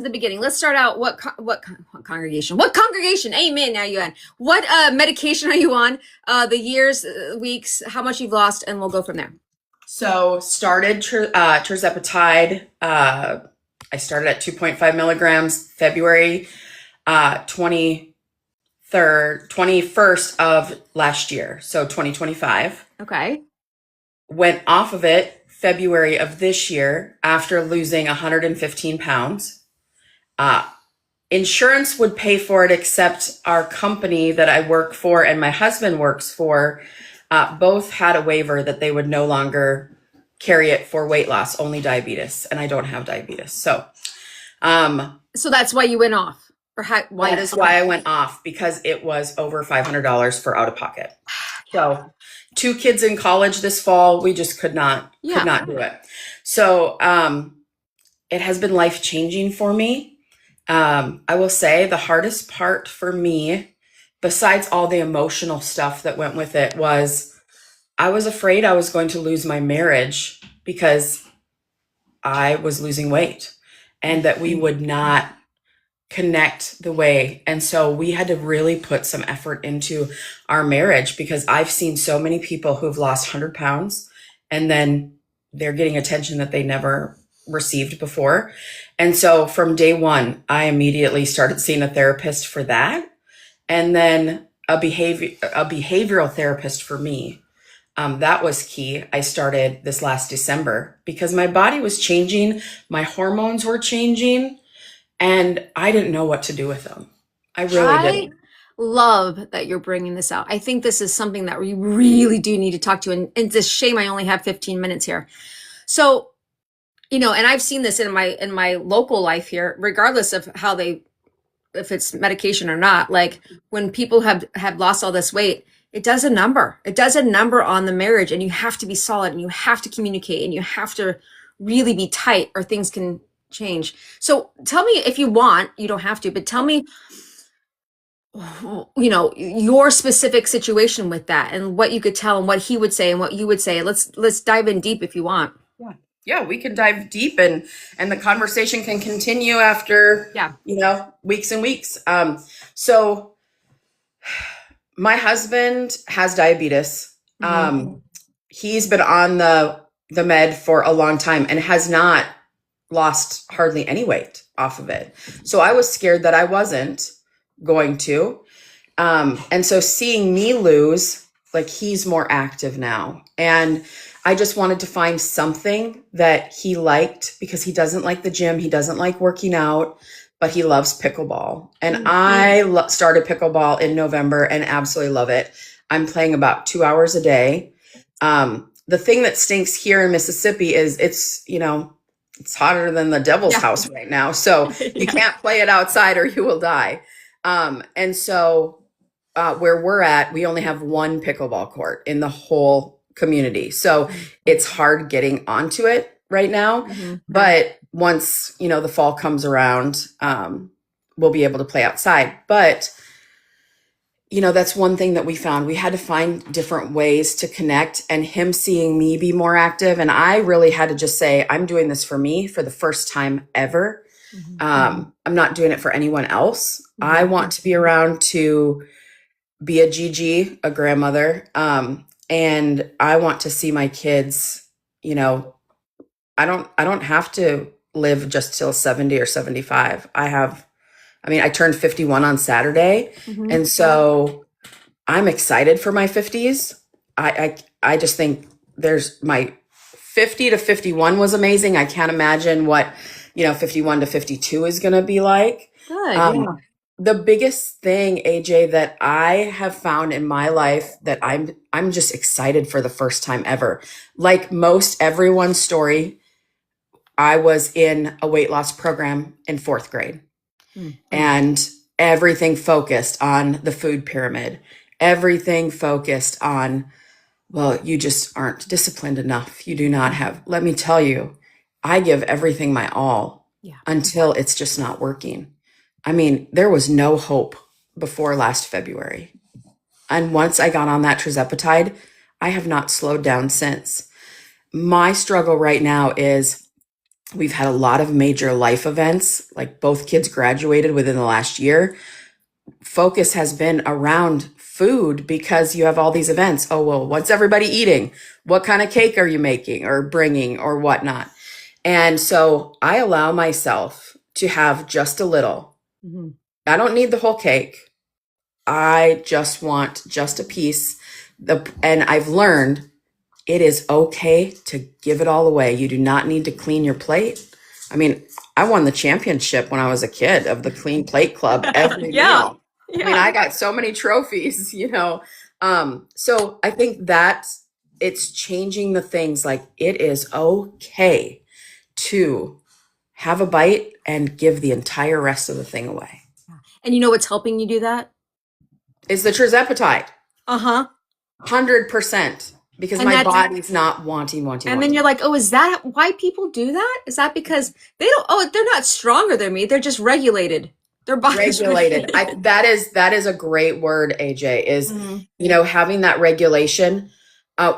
the beginning. Let's start out. What congregation? What congregation? Amen. Now you on what medication are you on? The years, weeks, how much you've lost, and we'll go from there. So started tirzepatide. I started at 2.5 milligrams February 21st of last year, so 2025. Okay. Went off of it February of this year after losing 115 pounds. Insurance would pay for it, except our company that I work for and my husband works for both had a waiver that they would no longer carry it for weight loss, only diabetes, and I don't have diabetes. So that's why you went off, or why? That is why I went off, because it was over $500 for out of pocket. So 2 kids in college this fall, we just could not do it. So it has been life changing for me. I will say the hardest part for me, besides all the emotional stuff that went with it, was I was afraid I was going to lose my marriage because I was losing weight and that we would not connect the way. And so we had to really put some effort into our marriage, because I've seen so many people who've lost 100 pounds and then they're getting attention that they never received before. And so from day one, I immediately started seeing a therapist for that. And then a behavioral therapist for me. That was key. I started this last December because my body was changing. My hormones were changing and I didn't know what to do with them. I really didn't. Love that you're bringing this out. I think this is something that we really do need to talk to. And it's a shame I only have 15 minutes here. So, and I've seen this in my local life here, regardless of if it's medication or not. Like when people have lost all this weight, it does a number. It does a number on the marriage, and you have to be solid and you have to communicate and you have to really be tight or things can change. So tell me, if you want, you don't have to, but tell me, your specific situation with that and what you could tell and what he would say and what you would say. Let's dive in deep if you want. Yeah, we can dive deep and the conversation can continue after, weeks and weeks. So my husband has diabetes. He's been on the med for a long time and has not lost hardly any weight off of it. So I was scared that I wasn't going to. And so seeing me lose, like, he's more active now. And I just wanted to find something that he liked, because he doesn't like the gym. He doesn't like working out, but he loves pickleball. And I started pickleball in November and absolutely love it. I'm playing about 2 hours a day. The thing that stinks here in Mississippi is it's hotter than the devil's house right now. So you can't play it outside or you will die. And so where we're at, we only have one pickleball court in the whole community. So it's hard getting onto it right now. But once, the fall comes around, we'll be able to play outside. But, that's one thing that we found. We had to find different ways to connect, and him seeing me be more active. And I really had to just say, I'm doing this for me for the first time ever. I'm not doing it for anyone else. I want to be around to be a GG, a grandmother. And I want to see my kids, I don't have to live just till 70 or 75. I turned 51 on Saturday. And so I'm excited for my 50s. I just think there's my 50 to 51 was amazing. I can't imagine what, 51 to 52 is going to be like. Good. The biggest thing, AJ, that I have found in my life that I'm just excited for the first time ever. Like most everyone's story, I was in a weight loss program in 4th grade. And everything focused on the food pyramid. Everything focused on, well, you just aren't disciplined enough. You do not have, let me tell you, I give everything my all until it's just not working. There was no hope before last February. And once I got on that tirzepatide, I have not slowed down since. My struggle right now is We've had a lot of major life events, like both kids graduated within the last year. Focus has been around food because you have all these events. Oh, well, what's everybody eating? What kind of cake are you making or bringing or whatnot? And so I allow myself to have just a little. Mhm. I don't need the whole cake. I just want just a piece. And I've learned it is okay to give it all away. You do not need to clean your plate. I mean, I won the championship when I was a kid of the clean plate club every Yeah. meal. I mean, I got so many trophies, you know. So I think that it's changing the things, like it is okay to have a bite and give the entire rest of the thing away. And you know what's helping you do that? Is the trizepatide. Uh-huh. 100%. Because And my that's body's not wanting. and then you're like, oh, is that why people do that? Is that because they don't, oh, they're not stronger than me. They're just regulated. Their body's Regulated. regulated. That is a great word, AJ, is, Mhm. having that regulation.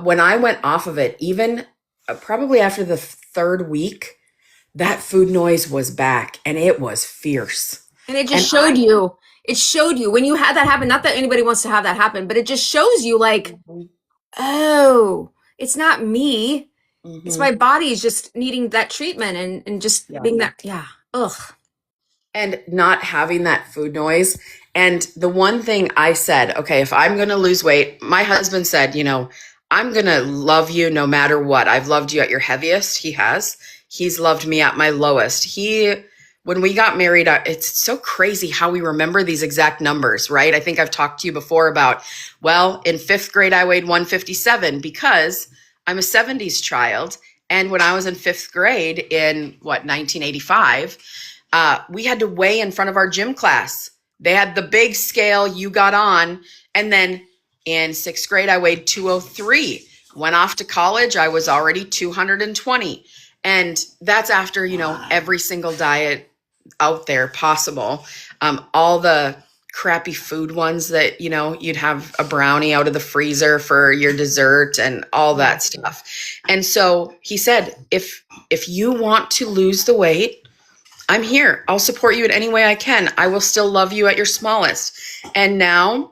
When I went off of it, even probably after the third week, that food noise was back and it was fierce. And it just And showed you, it showed you when you had that happen, not that anybody wants to have that happen, but it just shows you like, oh, it's not me. It's my body's just needing that treatment and just Yeah. being that, yeah. Ugh. And not having that food noise. And the one thing I said, okay, if I'm going to lose weight, my husband said, I'm going to love you no matter what. I've loved you at your heaviest. He has. He's loved me at my lowest. When we got married, it's so crazy how we remember these exact numbers, right? I think I've talked to you before about, well, in fifth grade, I weighed 157 because I'm a 70s child. And when I was in fifth grade in 1985, we had to weigh in front of our gym class. They had the big scale you got on. And then in sixth grade, I weighed 203. Went off to college, I was already 220. And that's after, every single diet out there possible. All the crappy food ones that, you'd have a brownie out of the freezer for your dessert and all that stuff. And so he said, if you want to lose the weight, I'm here. I'll support you in any way I can. I will still love you at your smallest. And now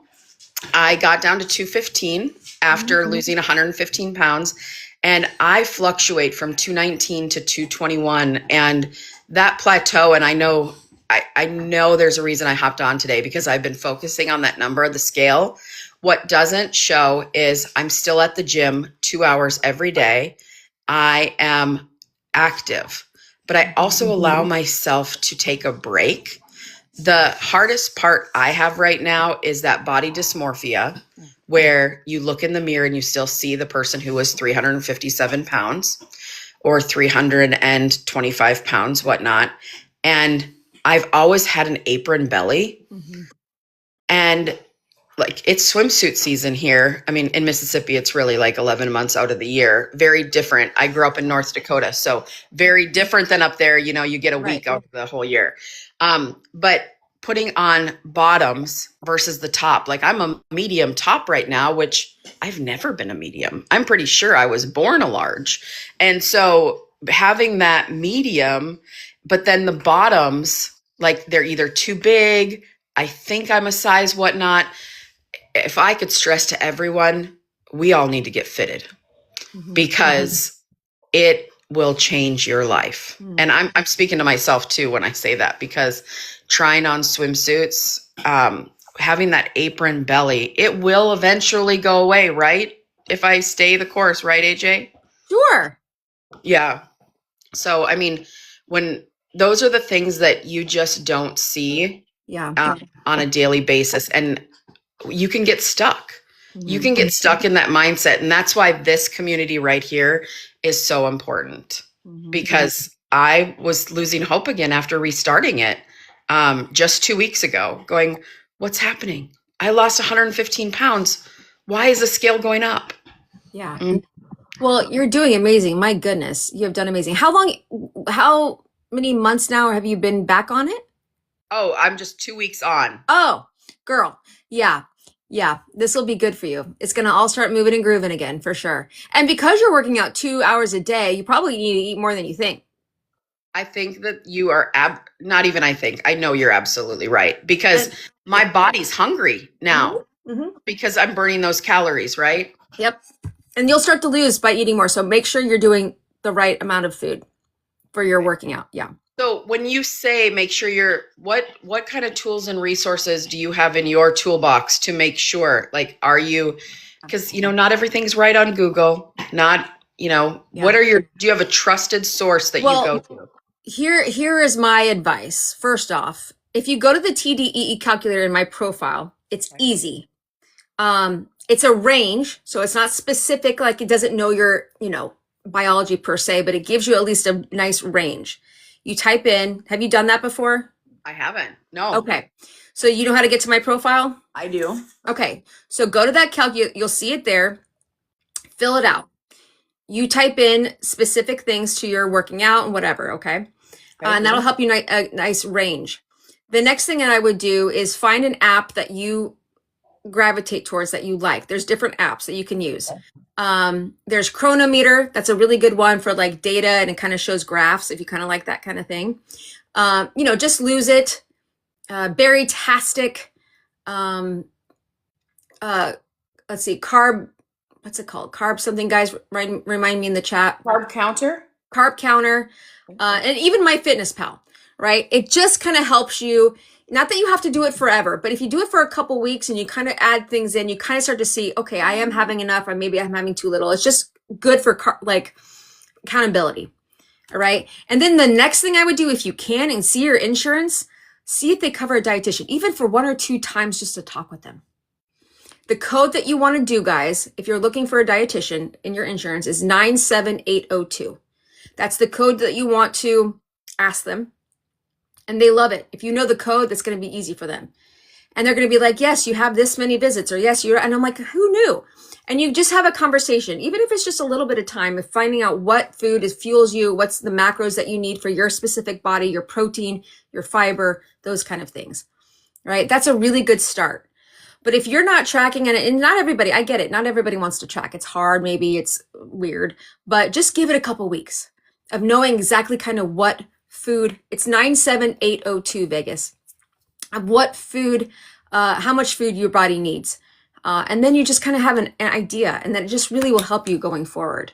I got down to 215 after losing 115 pounds. And I fluctuate from 219 to 221. And that plateau, and I know there's a reason I hopped on today because I've been focusing on that number of the scale. What doesn't show is I'm still at the gym 2 hours every day. I am active, but I also allow myself to take a break. The hardest part I have right now is that body dysmorphia, where you look in the mirror and you still see the person who was 357 pounds or 325 pounds, whatnot. And I've always had an apron belly. And like, it's swimsuit season here. I mean, in Mississippi, it's really like 11 months out of the year. Very different. I grew up in North Dakota, so very different than up there. You get a week out of the whole year. But putting on bottoms versus the top, like I'm a medium top right now, which I've never been a medium. I'm pretty sure I was born a large. And so having that medium, but then the bottoms, like they're either too big, I think I'm a size whatnot. If I could stress to everyone, we all need to get fitted because it will change your life. And I'm speaking to myself too when I say that, because trying on swimsuits, having that apron belly, it will eventually go away, right? If I stay the course, right, AJ? Sure. Yeah. So, I mean, when those are the things that you just don't see on a daily basis, and you can get stuck. You can get stuck in that mindset. And that's why this community right here is so important, because I was losing hope again after restarting it just 2 weeks ago, going, what's happening? I lost 115 pounds. Why is the scale going up? Yeah. Well, you're doing amazing. My goodness, you have done amazing. How many months now have you been back on it? Oh, I'm just 2 weeks on. Oh, girl. Yeah. Yeah. This will be good for you. It's going to all start moving and grooving again for sure. And because you're working out 2 hours a day, you probably need to eat more than you think. I think that you are not even I think. I know you're absolutely right because my body's hungry now because I'm burning those calories, right? Yep. And you'll start to lose by eating more. So make sure you're doing the right amount of food for your working out. Yeah. So when you say make sure you're what kind of tools and resources do you have in your toolbox to make sure like are you because not everything's right on Google, not what are your do you have a trusted source that you go to? Here is my advice. First off, if you go to the TDEE calculator in my profile, it's easy. It's a range, so it's not specific, like it doesn't know your, biology per se, but it gives you at least a nice range. You type in, have you done that before? I haven't. No. Okay. So you know how to get to my profile? I do. Okay. So go to that calculator, you'll see it there. Fill it out. You type in specific things to your working out and whatever, okay? And that'll help you a nice range. The next thing that I would do is find an app that you gravitate towards that you like. There's different apps that you can use. There's Chronometer. That's a really good one for like data and it kind of shows graphs if you kind of like that kind of thing. Just Lose It. Berrytastic. Let's see, what's it called? Carb something, guys, remind me in the chat. Carb Counter. And even MyFitnessPal, right? It just kind of helps you. Not that you have to do it forever, but if you do it for a couple weeks and you kind of add things in, you kind of start to see, okay, I am having enough, or maybe I'm having too little. It's just good for like accountability. All right. And then the next thing I would do, if you can and see your insurance, see if they cover a dietitian, even for 1 or 2 times just to talk with them. The code that you want to do, guys, if you're looking for a dietitian in your insurance is 97802. That's the code that you want to ask them. And they love it. If you know the code, that's going to be easy for them. And they're going to be like, yes, you have this many visits, or yes, you're, and I'm like, who knew? And you just have a conversation, even if it's just a little bit of time of finding out what food fuels you, what's the macros that you need for your specific body, your protein, your fiber, those kind of things, right? That's a really good start. But if you're not tracking, and not everybody, I get it, not everybody wants to track. It's hard, maybe it's weird, but just give it a couple weeks of knowing exactly kind of what food, it's 97802 Vegas, of what food, how much food your body needs. And then you just kind of have an idea, and that it just really will help you going forward.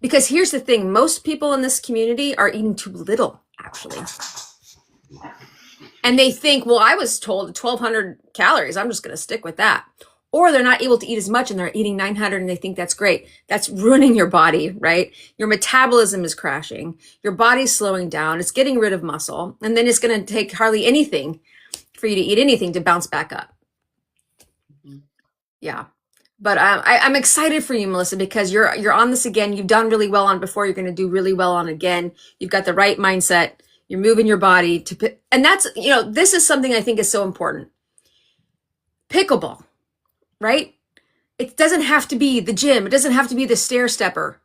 Because here's the thing, most people in this community are eating too little, actually. And they think, well, I was told 1,200 calories, I'm just going to stick with that. Or they're not able to eat as much and they're eating 900 and they think that's great. That's ruining your body, right? Your metabolism is crashing. Your body's slowing down. It's getting rid of muscle. And then it's going to take hardly anything for you to eat anything to bounce back up. Yeah. But I'm excited for you, Melissa, because you're on this again. You've done really well on before. You're going to do really well on again. You've got the right mindset. You're moving your body to, and that's, this is something I think is so important. Pickleball, right? It doesn't have to be the gym. It doesn't have to be the stair stepper,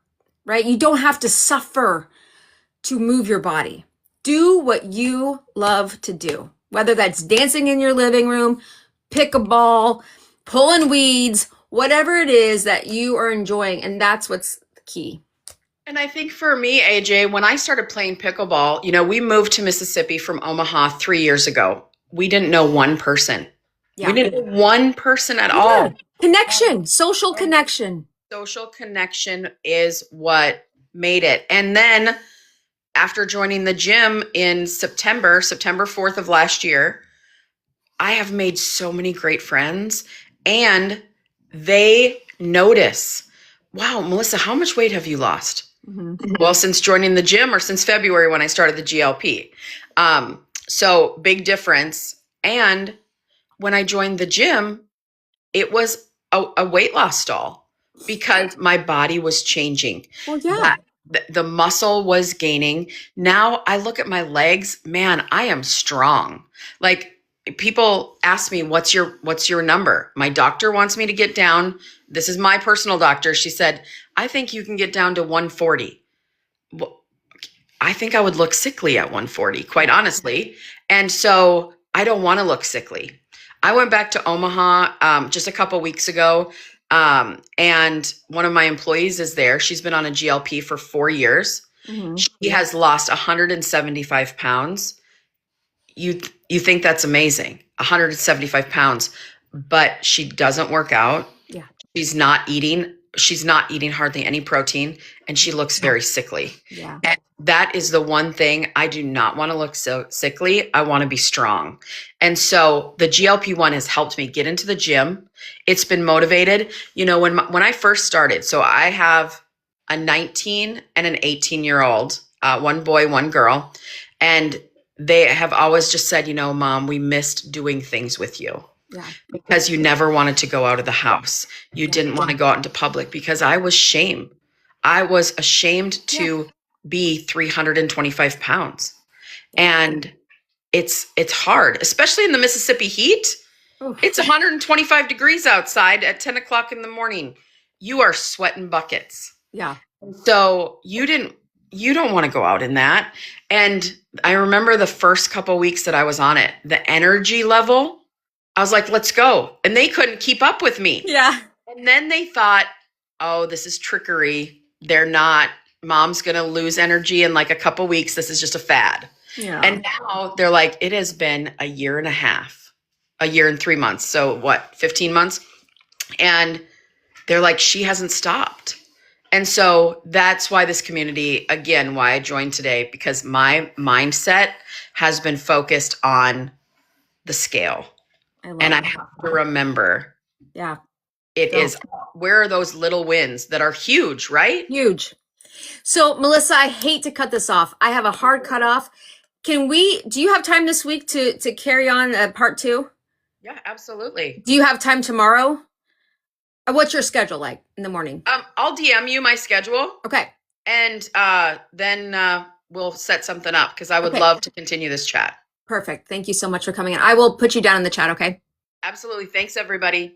right? You don't have to suffer to move your body. Do what you love to do, whether that's dancing in your living room, pickleball, pulling weeds, whatever it is that you are enjoying. And that's what's key. And I think for me, AJ, when I started playing pickleball, we moved to Mississippi from Omaha 3 years ago. We didn't know one person. Yeah. We didn't know one person at all. Connection, social connection. Social connection is what made it. And then after joining the gym in September 4th of last year, I have made so many great friends, and they notice, wow, Melissa, how much weight have you lost? Mm-hmm. Well, since joining the gym, or since February when I started the GLP. So big difference. And when I joined the gym, it was a weight loss stall because my body was changing. Well, yeah. The muscle was gaining. Now I look at my legs, man, I am strong. Like, people ask me, what's your number? My doctor wants me to get down. This is my personal doctor. She said, I think you can get down to 140. Well, I think I would look sickly at 140, quite honestly. And so I don't want to look sickly. I went back to Omaha just a couple weeks ago. And one of my employees is there. She's been on a GLP for 4 years. She has lost 175 pounds. You think that's amazing, 175 pounds, but she doesn't work out. Yeah. She's not eating hardly any protein, and she looks very sickly. Yeah. And that is the one thing. I do not want to look so sickly. I want to be strong. And so the GLP-1 has helped me get into the gym. It's been motivated. You know, when I first started, so I have a 19 and an 18-year-old, one boy, one girl, and they have always just said, you know, Mom, we missed doing things with you. Yeah. Because you never wanted to go out of the house. You didn't want to go out into public, because I was ashamed. I was ashamed to be 325 pounds. And it's hard, especially in the Mississippi heat. Oof. It's 125 degrees outside at 10 o'clock in the morning. You are sweating buckets. Yeah. So you don't want to go out in that. And I remember the first couple weeks that I was on it, the energy level, I was like, let's go. And they couldn't keep up with me. Yeah. And then they thought, oh, this is trickery. They're not, Mom's going to lose energy in like a couple weeks. This is just a fad. Yeah. And now they're like, it has been a year and a half, a year and 3 months. So what, 15 months? And they're like, she hasn't stopped. And so that's why this community, again, why I joined today, because my mindset has been focused on the scale. I have to remember, where are those little wins that are huge, right? Huge. So Melisa, I hate to cut this off. I have a hard cutoff. Do you have time this week to carry on part 2? Yeah, absolutely. Do you have time tomorrow? What's your schedule like in the morning? I'll DM you my schedule. Okay. And then we'll set something up, because I would love to continue this chat. Perfect. Thank you so much for coming in. I will put you down in the chat, okay? Absolutely. Thanks, everybody.